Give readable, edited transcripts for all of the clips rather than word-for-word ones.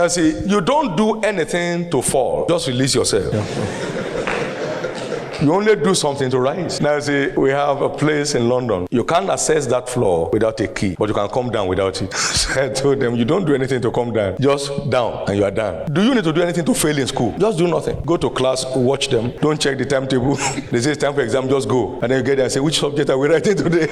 Now see, you don't do anything to fall. Just release yourself. You only do something to rise. Now see, we have a place in London. You can't access that floor without a key, but you can come down without it. So I told them, you don't do anything to come down. Just down and you are done. Do you need to do anything to fail in school? Just do nothing. Go to class, watch them. Don't check the timetable. They say it's time for exam, just go. And then you get there and say, which subject are we writing today?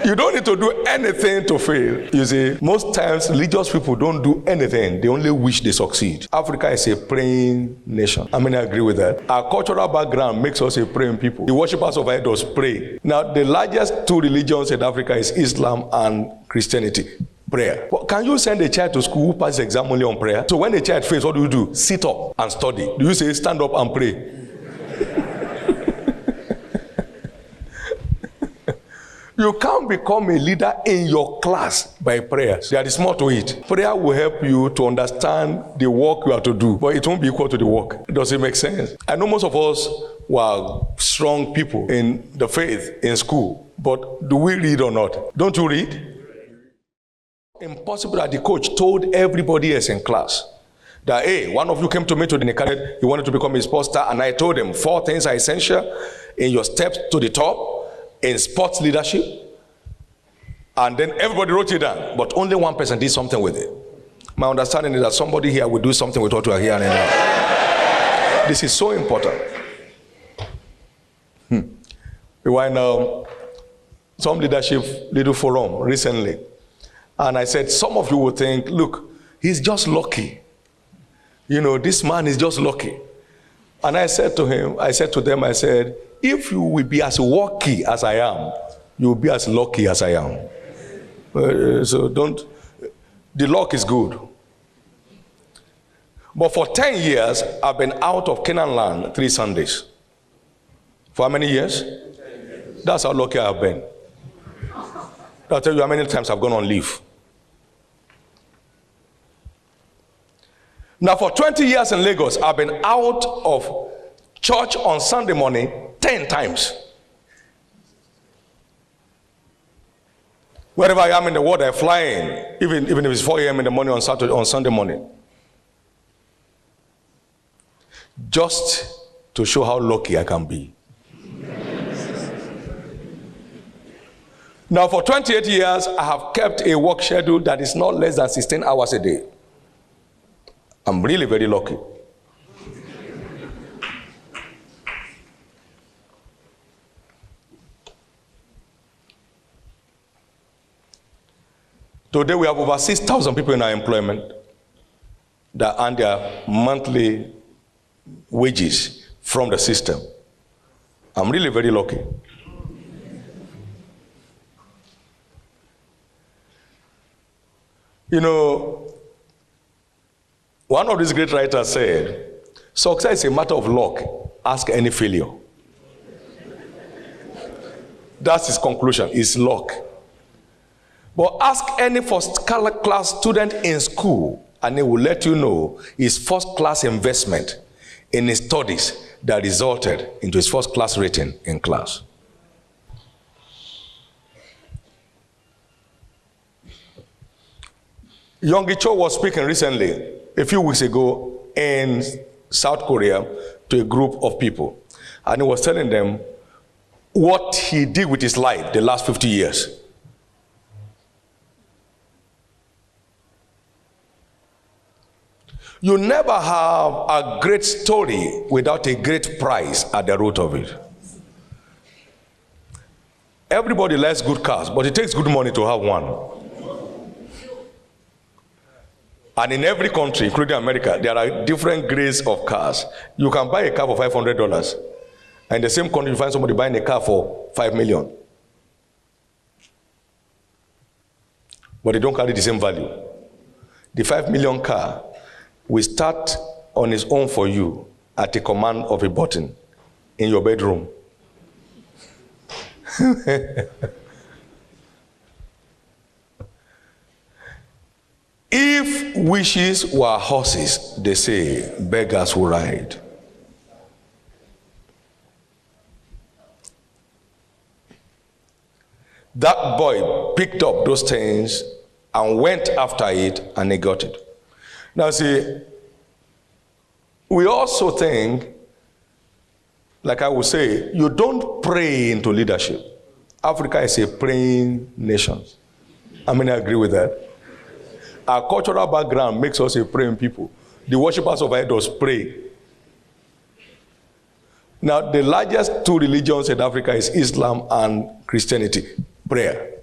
You don't need to do anything to fail. You see, most times religious people don't do anything. They only wish they succeed. Africa is a praying nation. I mean, I agree with that. Our cultural background makes us a praying people. The worshippers of idols pray. Now, the largest two religions in Africa is Islam and Christianity. Prayer. But can you send a child to school who passes exam only on prayer? So when the child fails, what do you do? Sit up and study. Do you say stand up and pray? You can't become a leader in your class by prayers. There is more to it. Prayer will help you to understand the work you have to do, but it won't be equal to the work. Does it make sense? I know most of us were strong people in the faith in school, but do we read or not? Don't you read? Impossible that the coach told everybody else in class that, hey, one of you came to me to the Nikari, he wanted to become a sports star, and I told him 4 things are essential in your steps to the top in sports leadership, and then everybody wrote it down, but only one person did something with it. My understanding is that somebody here will do something with what we are hearing now. This is so important. We were in some leadership little forum recently, and I said, some of you will think, look, he's just lucky. You know, this man is just lucky. And I said to them, if you will be as lucky as I am, you will be as lucky as I am. So the luck is good. But for 10 years, I've been out of Canaan land 3 Sundays. For how many years? That's how lucky I've been. I'll tell you how many times I've gone on leave. Now for 20 years in Lagos, I've been out of church on Sunday morning 10 times. Wherever I am in the world, I fly in, even if it's 4 a.m. in the morning on Sunday morning. Just to show how lucky I can be. Now for 28 years, I have kept a work schedule that is not less than 16 hours a day. I'm really very lucky. Today we have over 6,000 people in our employment that earn their monthly wages from the system. I'm really very lucky. You know, one of these great writers said, success is a matter of luck. Ask any failure. That's his conclusion, is luck. But ask any first-class student in school, and he will let you know his first-class investment in his studies that resulted into his first-class rating in class. Yonggi Cho was speaking recently, a few weeks ago, in South Korea to a group of people. And he was telling them what he did with his life the last 50 years. You never have a great story without a great prize at the root of it. Everybody likes good cars, but it takes good money to have one. And in every country, including America, there are different grades of cars. You can buy a car for $500. And in the same country, you find somebody buying a car for $5 million. But they don't carry the same value. The $5 million car will start on its own for you at the command of a button in your bedroom. If wishes were horses, they say, beggars will ride. That boy picked up those things and went after it, and he got it. Now see, we also think, like I would say, you don't pray into leadership. Africa is a praying nation. I mean, I agree with that. Our cultural background makes us a praying people. The worshippers of idols pray. Now, the largest two religions in Africa is Islam and Christianity. Prayer.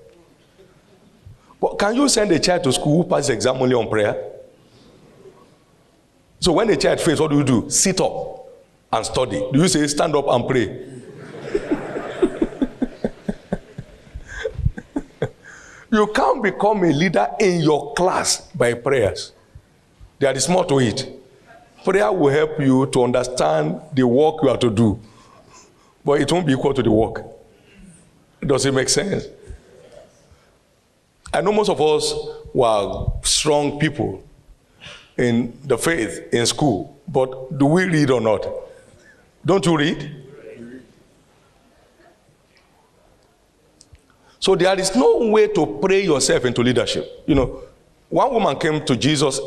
But can you send a child to school who passes exam only on prayer? So when the child fails, what do? Sit up and study. Do you say stand up and pray? You can't become a leader in your class by prayers. There is more to it. Prayer will help you to understand the work you have to do, but it won't be equal to the work. Does it make sense? I know most of us were strong people in the faith in school, but do we read or not? Don't you read? So there is no way to pray yourself into leadership. You know, one woman came to Jesus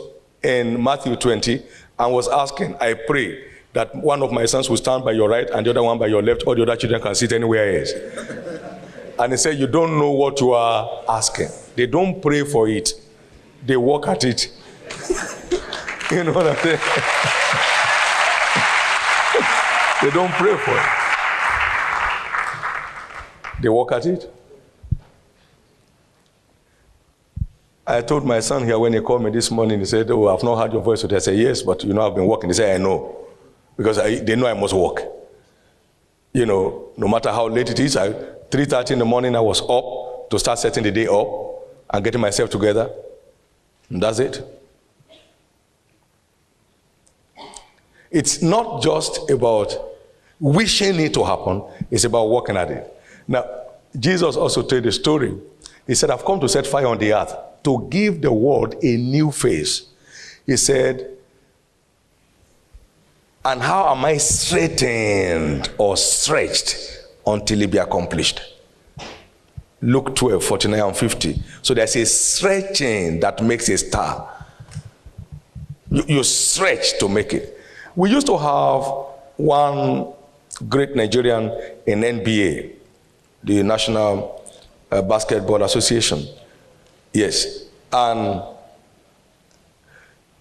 in Matthew 20 and was asking, I pray that one of my sons will stand by your right and the other one by your left, all the other children can sit anywhere else. And he said, you don't know what you are asking. They don't pray for it. They work at it. You know what I'm saying? They don't pray for it. They work at it. I told my son here when he called me this morning, he said, oh, I've not heard your voice today. I said, yes, but you know, I've been working. He said, I know. Because they know I must work. You know, no matter how late it is, 3:30 in the morning, I was up to start setting the day up and getting myself together. And that's it. It's not just about wishing it to happen. It's about working at it. Now, Jesus also told the story. He said, I've come to set fire on the earth to give the world a new face. He said, and how am I straightened or stretched until it be accomplished? Luke 12, 49 and 50. So there's a stretching that makes a star. You stretch to make it. We used to have one great Nigerian in NBA, the National Basketball Association. Yes. And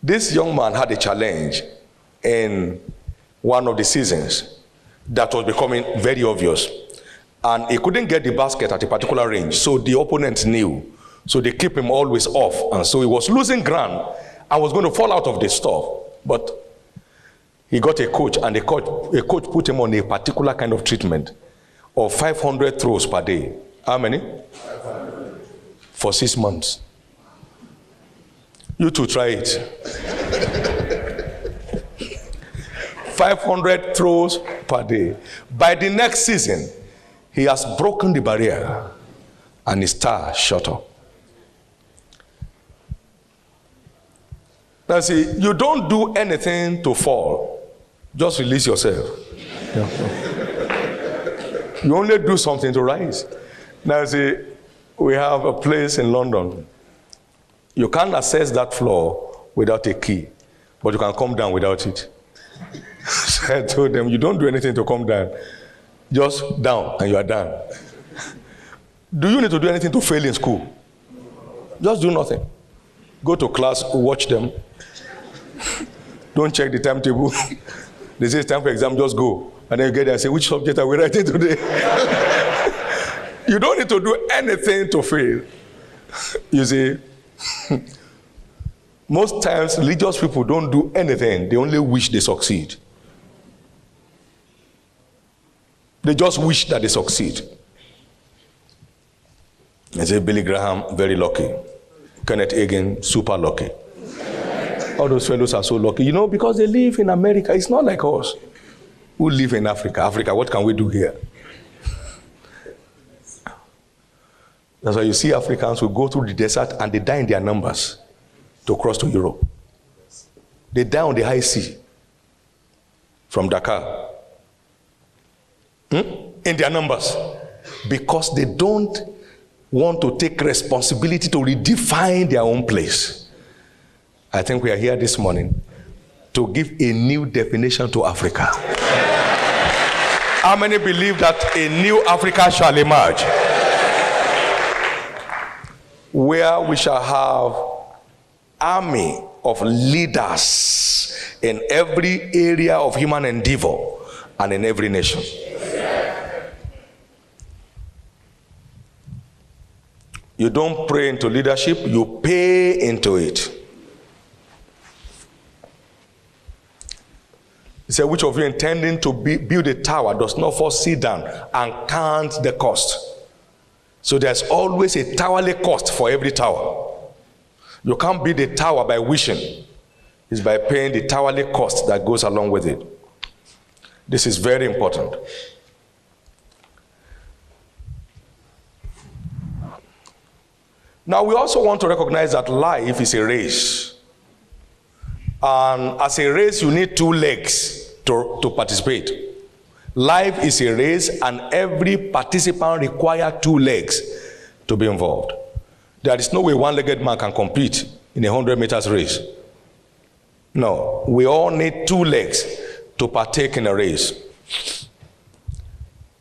this young man had a challenge in one of the seasons that was becoming very obvious. And he couldn't get the basket at a particular range, so the opponent knew. So they keep him always off. And so he was losing ground and was going to fall out of the stuff. But he got a coach, and a coach put him on a particular kind of treatment of 500 throws per day. How many? 500. For 6 months. You two try it. 500 throws per day. By the next season, he has broken the barrier and his star shot up. Now see, you don't do anything to fall. Just release yourself. You only do something to rise. Now see, we have a place in London. You can't access that floor without a key, but you can come down without it. So I told them, you don't do anything to come down. Just down and you are done. Do you need to do anything to fail in school? Just do nothing. Go to class, watch them. Don't check the timetable. They say it's time for exam, just go. And then you get there and say, which subject are we writing today? You don't need to do anything to fail. You see, most times religious people don't do anything. They only wish they succeed. They just wish that they succeed. I say Billy Graham, very lucky. Kenneth Hagin, super lucky. All those fellows are so lucky. You know, because they live in America. It's not like us who live in Africa. Africa, what can we do here? That's why you see Africans who go through the desert and they die in their numbers to cross to Europe. They die on the high sea from Dakar. In their numbers. Because they don't want to take responsibility to redefine their own place. I think we are here this morning to give a new definition to Africa. How many believe that a new Africa shall emerge? Where we shall have army of leaders in every area of human endeavor and in every nation. You don't pray into leadership, you pay into it. He said, which of you intending to build a tower does not first sit down and count the cost? So there's always a towerly cost for every tower. You can't build a tower by wishing. It's by paying the towerly cost that goes along with it. This is very important. Now we also want to recognize that life is a race. And as a race, you need two legs to participate. Life is a race, and every participant requires two legs to be involved. There is no way one-legged man can compete in a 100 meters race. No, we all need two legs to partake in a race.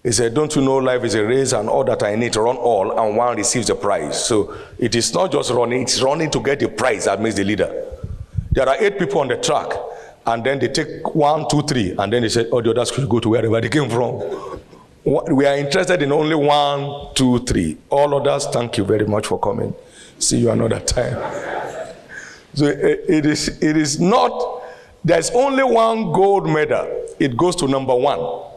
He said, don't you know life is a race, and all that I need to run all, and one receives the prize. So it is not just running, it's running to get the prize that makes the leader. There are 8 people on the track, and then they take 1, 2, 3, and then they say, oh, the others should go to wherever they came from. We are interested in only 1, 2, 3. All others, thank you very much for coming. See you another time. So it is not, there's only one gold medal. It goes to number 1.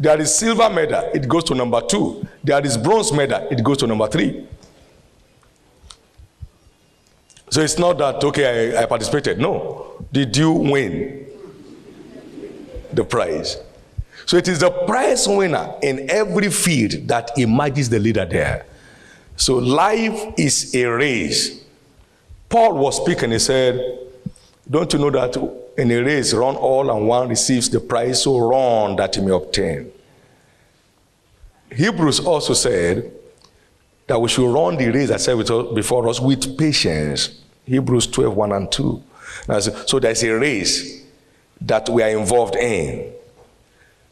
There is silver medal. It goes to number 2. There is bronze medal. It goes to number 3. So it's not that, okay, I participated. No. Did you win the prize? So it is the prize winner in every field that emerges the leader there. So life is a race. Paul was speaking, he said, don't you know that in a race, run all and one receives the prize, so run that you may obtain. Hebrews also said that we should run the race, I said before us, with patience. Hebrews 12, 1 and 2. Now, so there's a race that we are involved in.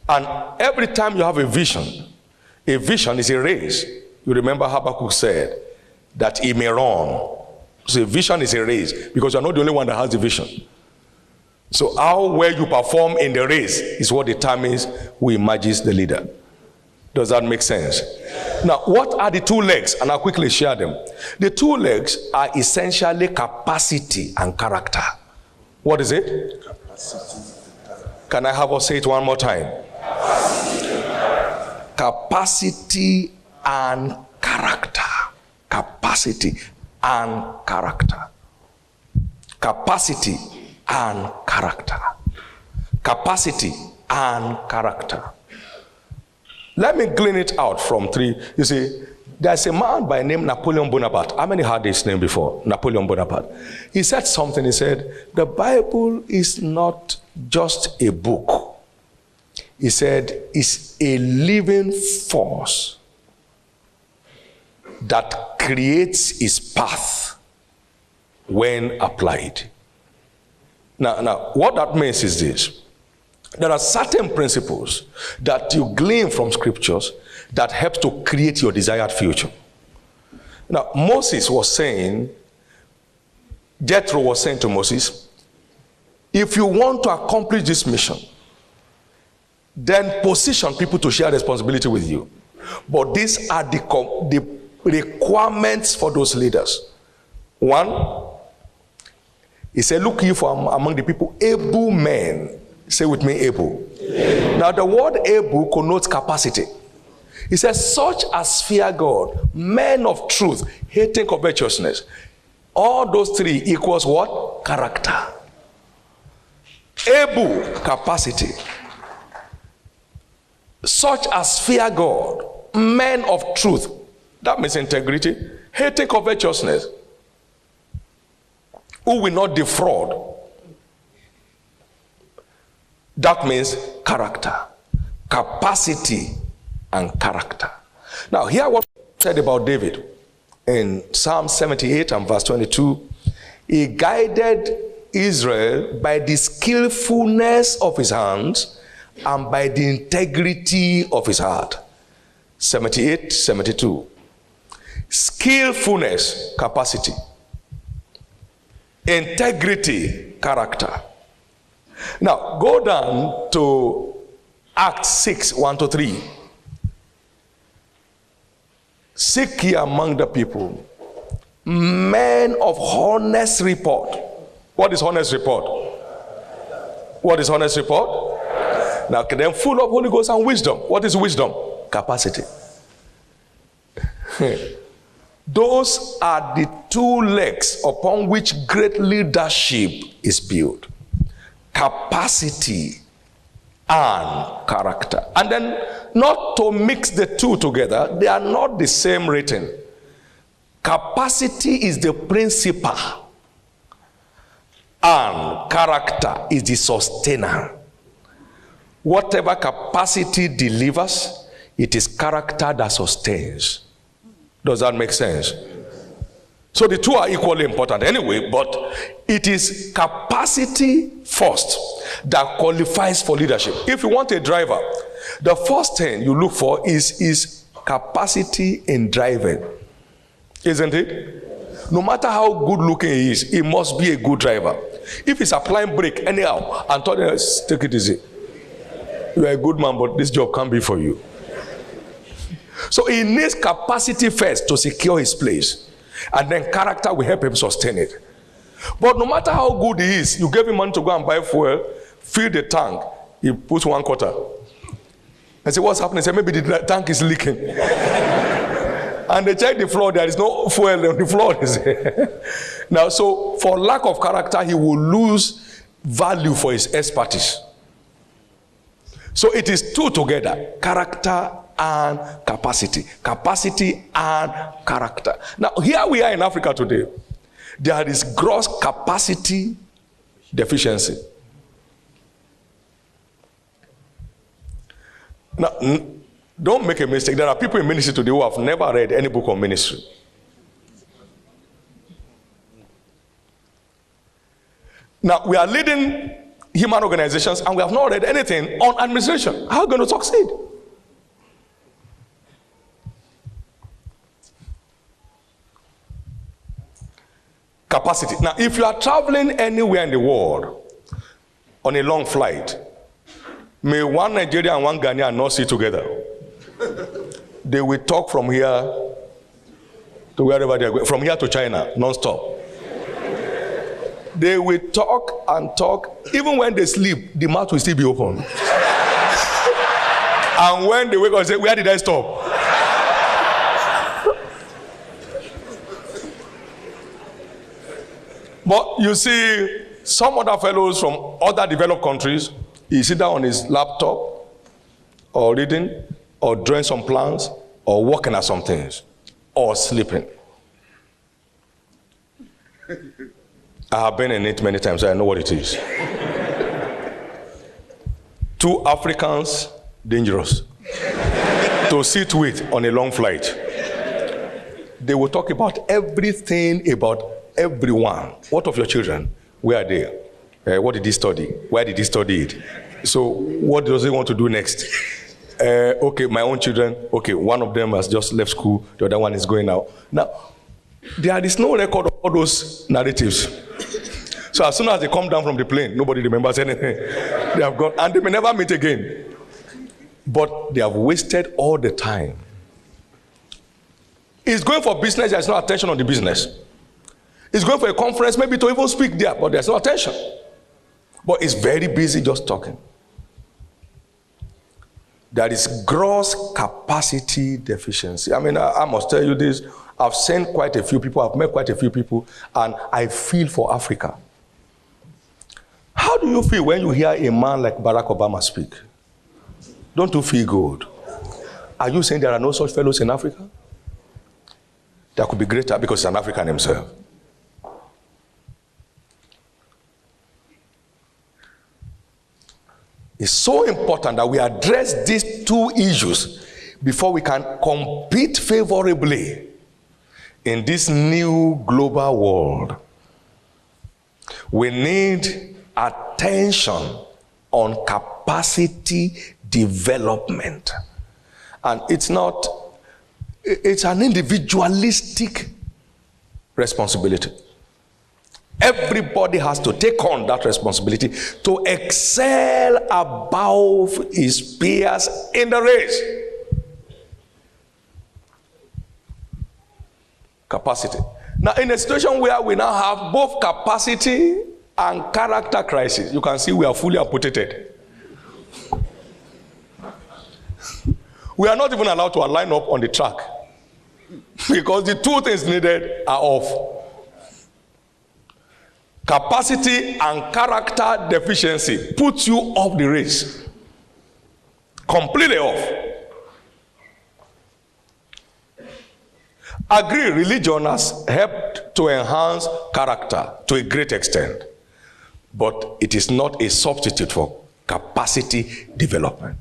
And every time you have a vision is a race. You remember Habakkuk said that he may run. So a vision is a race because you're not the only one that has the vision. So how well you perform in the race is what determines who emerges the leader. Does that make sense? Now, what are the 2 legs? And I'll quickly share them. The 2 legs are essentially capacity and character. What is it? Capacity. Can I have us say it one more time? Capacity and character. Capacity and character. Capacity and character. Capacity and character. Let me glean it out from 3. You see, there's a man by name Napoleon Bonaparte. How many heard this name before? Napoleon Bonaparte. He said something. He said, the Bible is not just a book. He said, it's a living force that creates its path when applied. Now, what that means is this. There are certain principles that you glean from scriptures that help to create your desired future. Now, Moses was saying, Jethro was saying to Moses, if you want to accomplish this mission, then position people to share responsibility with you. But these are the requirements for those leaders. 1, he said, look you for among the people able men. Say with me, able. Now the word able connotes capacity. He says, such as fear God, men of truth, hating covetousness. All those 3 equals what? Character. Able, capacity. Such as fear God, men of truth. That means integrity. Hating covetousness. Who will not defraud. That means character, capacity, and character. Now, here what said about David in Psalm 78 and verse 22, he guided Israel by the skillfulness of his hands and by the integrity of his heart. 78, 72. Skillfulness, capacity. Integrity, character. Now, go down to Acts 6, 1-3. Seek ye among the people men of honest report. What is honest report? What is honest report? Now, then full of Holy Ghost and wisdom. What is wisdom? Capacity. Those are the two legs upon which great leadership is built. Capacity and character. And then not to mix the two together, they are not the same rating. Capacity is the principal and character is the sustainer. Whatever capacity delivers, it is character that sustains. Does that make sense? So the two are equally important anyway, but it is capacity first that qualifies for leadership. If you want a driver, the first thing you look for is capacity in driving. Isn't it? No matter how good looking he is, he must be a good driver. If he's applying brake anyhow and telling us, take it easy. You are a good man, but this job can't be for you. So he needs capacity first to secure his place. And then character will help him sustain it. But no matter how good he is, you gave him money to go and buy fuel, fill the tank, he puts 1/4. I say, what's happening? He said, maybe the tank is leaking. And they check the floor, there is no fuel on the floor. Now, so for lack of character, he will lose value for his expertise. So it is two together, character and capacity. Capacity and character. Now, here we are in Africa today. There is gross capacity deficiency. Now, don't make a mistake. There are people in ministry today who have never read any book on ministry. Now, we are leading human organizations and we have not read anything on administration. How are we going to succeed? Capacity. Now, if you are traveling anywhere in the world on a long flight, may one Nigerian and one Ghanaian not sit together. They will talk from here to wherever they are going, from here to China, non-stop. They will talk and talk. Even when they sleep, the mouth will still be open. And when they wake up, they say, where did I stop? But you see, some other fellows from other developed countries, he sit down on his laptop, or reading, or drawing some plans, or working at some things, or sleeping. I have been in it many times, so I know what it is. Two Africans, dangerous to sit with on a long flight. They will talk about everything about everyone. What of your children? Where are they? What did he study? Where did he study it? So what does he want to do next? Okay, my own children. Okay, one of them has just left school. The other one is going out. Now, there is no record of all those narratives. So as soon as they come down from the plane, nobody remembers anything. They have gone, and they may never meet again. But they have wasted all the time. He's going for business, there's no attention on the business. He's going for a conference, maybe to even speak there, but there's no attention. But he's very busy just talking. There is gross capacity deficiency. I mean, I must tell you this. I've seen quite a few people, I've met quite a few people, and I feel for Africa. How do you feel when you hear a man like Barack Obama speak? Don't you feel good? Are you saying there are no such fellows in Africa? There could be greater because he's an African himself. It's so important that we address these two issues before we can compete favorably in this new global world, we need attention on capacity development. And it's an individualistic responsibility. Everybody has to take on that responsibility to excel above his peers in the race. Capacity. Now, in a situation where we now have both capacity and character crisis, you can see we are fully amputated. We are not even allowed to line up on the track because the two things needed are off. Capacity and character deficiency puts you off the race. Completely off. Agree, religion has helped to enhance character to a great extent, but it is not a substitute for capacity development.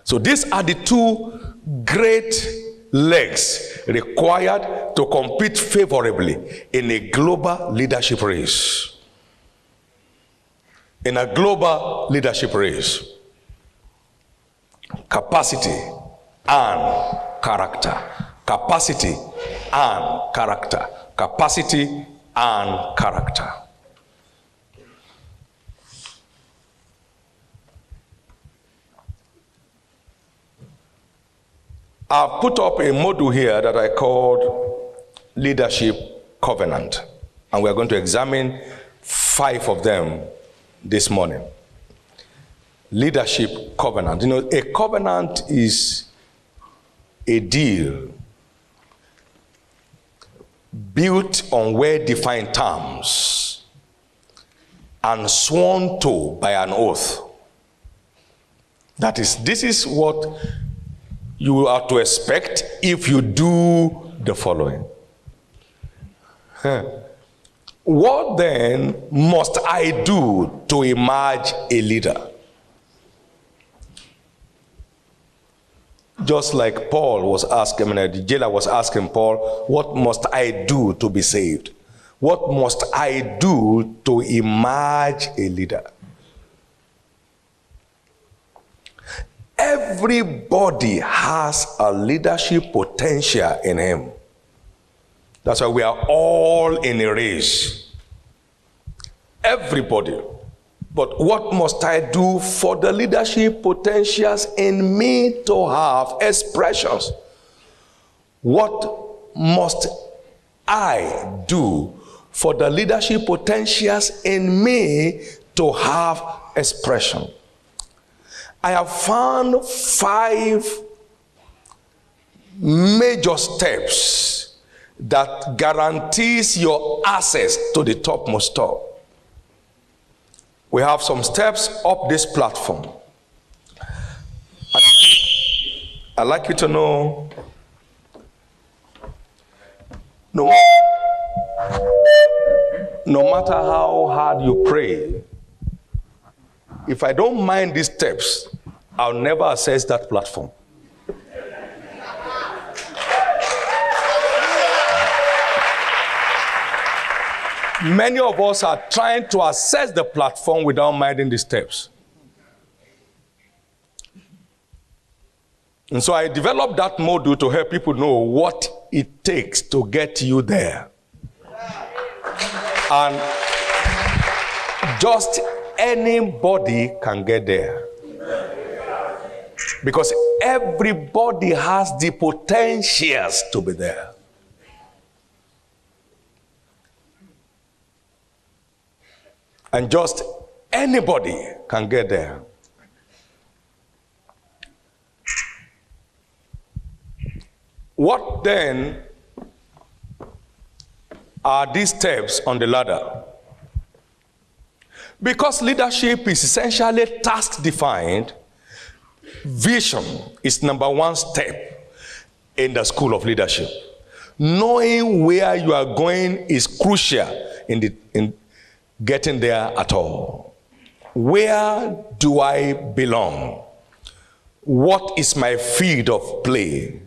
So these are the two great legs required to compete favorably in a global leadership race. In a global leadership race. Capacity and character. Capacity and character. Capacity and character. I've put up a module here that I called Leadership Covenant. And we're going to examine 5 of them this morning. Leadership Covenant. You know, a covenant is a deal built on well-defined terms and sworn to by an oath. That is, this is what you are to expect if you do the following. What then must I do to emerge a leader? Just like Paul was asking, the jailer was asking Paul, what must I do to be saved? What must I do to emerge a leader? Everybody has a leadership potential in him. That's why we are all in a race. Everybody. But what must I do for the leadership potentials in me to have expressions? What must I do for the leadership potentials in me to have expression? I have found 5 major steps that guarantees your access to the topmost top. We have some steps up this platform. I'd like you to know, no matter how hard you pray, if I don't mind these steps, I'll never access that platform. Many of us are trying to access the platform without minding the steps. And so I developed that module to help people know what it takes to get you there. And just anybody can get there. Because everybody has the potentials to be there. And just anybody can get there. What then are these steps on the ladder? Because leadership is essentially task-defined, vision is number 1 step in the school of leadership. Knowing where you are going is crucial in getting there at all. Where do I belong? What is my field of play?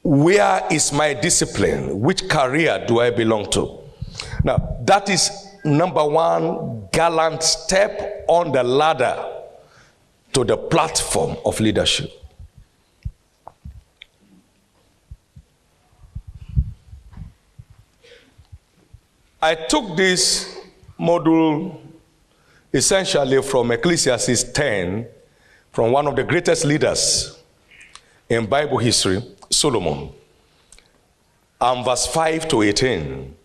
Where is my discipline? Which career do I belong to? Now, that is number one gallant step on the ladder to the platform of leadership. I took this module essentially from Ecclesiastes 10, from one of the greatest leaders in Bible history, Solomon. And verse 5 to 18.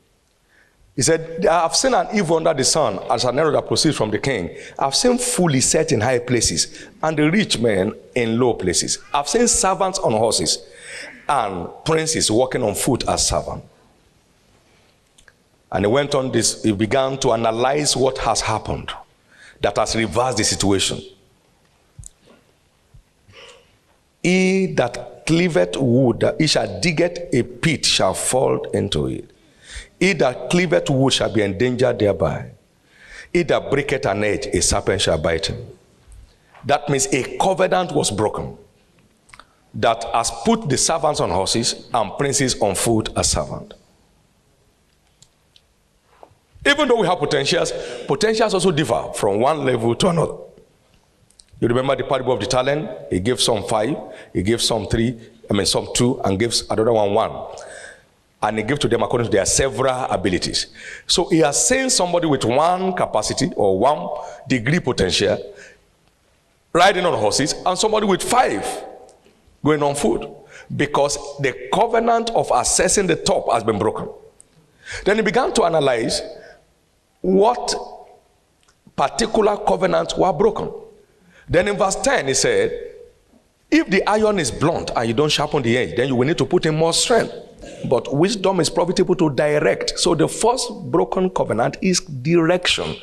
He said, I have seen an evil under the sun as an arrow that proceeds from the king. I've seen fools set in high places, and the rich men in low places. I've seen servants on horses, and princes walking on foot as servants. And he went on this, he began to analyze what has happened that has reversed the situation. He that cleaveth wood, that he shall diggeth a pit, shall fall into it. He that cleaveth wood shall be endangered thereby. He that breaketh an edge, a serpent shall bite him. That means a covenant was broken that has put the servants on horses and princes on foot as servants. Even though we have potentials also differ from one level to another. You remember the parable of the talent? He gave some 5, he gave some 2, and gives another one 1. And he gave to them according to their several abilities. So he has seen somebody with 1 capacity or 1 degree potential riding on horses, and somebody with 5 going on foot, because the covenant of assessing the top has been broken. Then he began to analyze what particular covenants were broken. Then in verse 10 he said, if the iron is blunt and you don't sharpen the edge, then you will need to put in more strength. But wisdom is profitable to direct. So the first broken covenant is direction.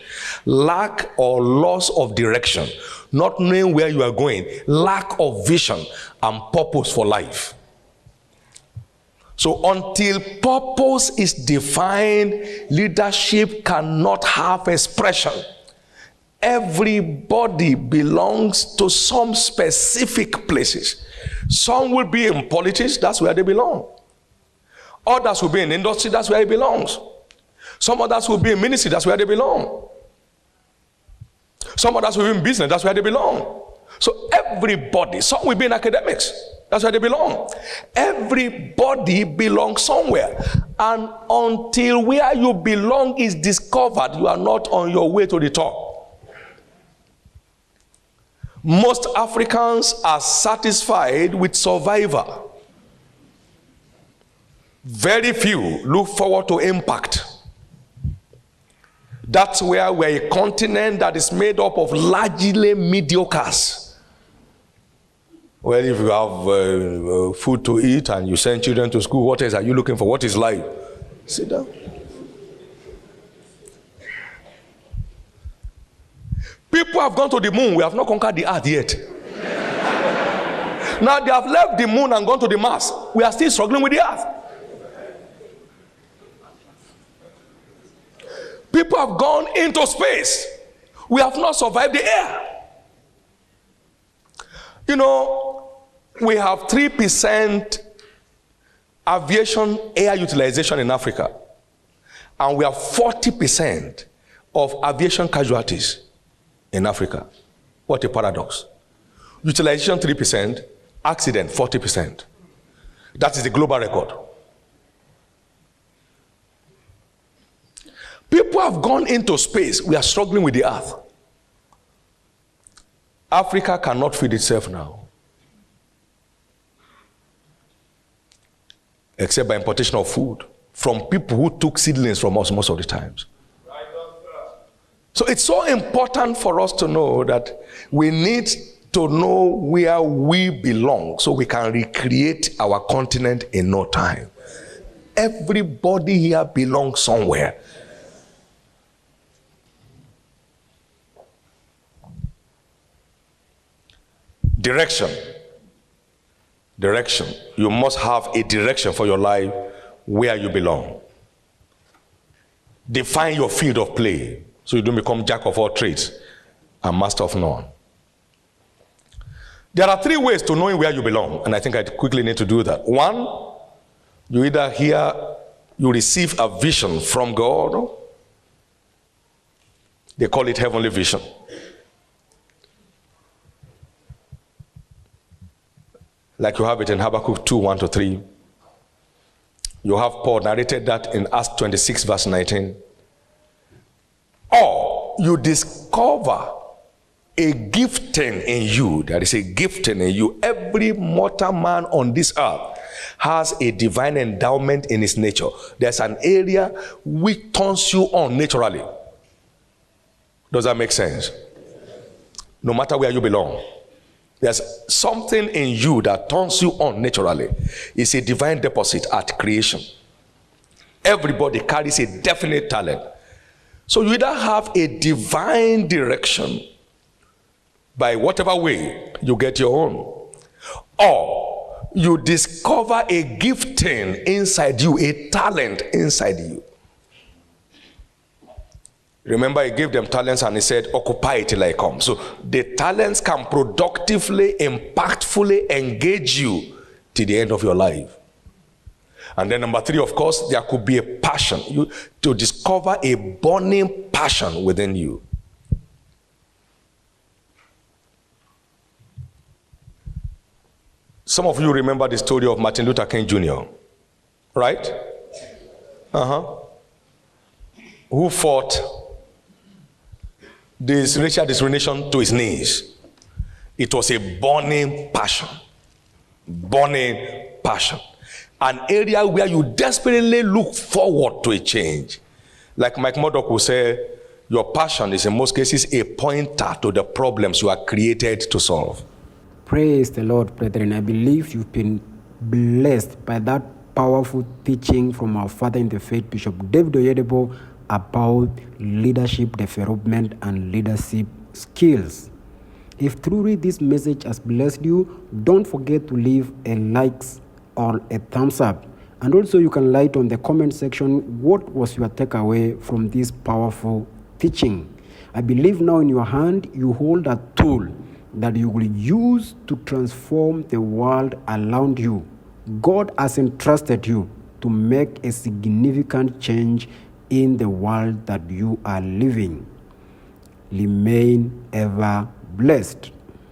Lack or loss of direction. Not knowing where you are going. Lack of vision and purpose for life. So until purpose is defined, leadership cannot have expression. Everybody belongs to some specific places. Some will be in politics, that's where they belong. Others will be in industry, that's where it belongs. Some others will be in ministry, that's where they belong. Some others will be in business, that's where they belong. So everybody, some will be in academics, that's where they belong. Everybody belongs somewhere. And until where you belong is discovered, you are not on your way to the top. Most Africans are satisfied with survival. Very few look forward to impact. That's where we're a continent that is made up of largely mediocres. Well, if you have food to eat and you send children to school, what else are you looking for? What is life? Sit down. People have gone to the moon. We have not conquered the earth yet. Now they have left the moon and gone to the Mars. We are still struggling with the earth. People have gone into space. We have not survived the air. You know, we have 3% aviation air utilization in Africa. And we have 40% of aviation casualties in Africa. What a paradox. Utilization 3%, accident 40%. That is the global record. People have gone into space. We are struggling with the earth. Africa cannot feed itself now, except by importation of food from people who took seedlings from us most of the times. So it's so important for us to know that we need to know where we belong so we can recreate our continent in no time. Everybody here belongs somewhere. Direction. Direction. You must have a direction for your life where you belong. Define your field of play so you don't become jack of all trades and master of none. There are three ways to knowing where you belong, and I think I quickly need to do that. One, you either you receive a vision from God. They call it heavenly vision. Like you have it in Habakkuk 2, 1-3. You have Paul narrated that in Acts 26, verse 19. Or you discover a gifting in you. There is a gifting in you. Every mortal man on this earth has a divine endowment in his nature. There's an area which turns you on naturally. Does that make sense? No matter where you belong, there's something in you that turns you on naturally. It's a divine deposit at creation. Everybody carries a definite talent. So you either have a divine direction by whatever way you get your own, or you discover a gifting inside you, a talent inside you. Remember, he gave them talents and he said, occupy it till I come. So the talents can productively, impactfully engage you till the end of your life. And then number three, of course, there could be a passion. To discover a burning passion within you. Some of you remember the story of Martin Luther King Jr., right? Who fought this racial discrimination to his knees. It was a burning passion. Burning passion. An area where you desperately look forward to a change. Like Mike Murdoch will say, your passion is in most cases a pointer to the problems you are created to solve. Praise the Lord, brethren. I believe you've been blessed by that powerful teaching from our father in the faith, Bishop David Oyedepo, about leadership development and leadership skills. If truly this message has blessed you, don't forget to leave a like or a thumbs up. And also you can write on the comment section what was your takeaway from this powerful teaching. I believe now in your hand you hold a tool that you will use to transform the world around you. God has entrusted you to make a significant change in the world that you are living. Remain ever blessed.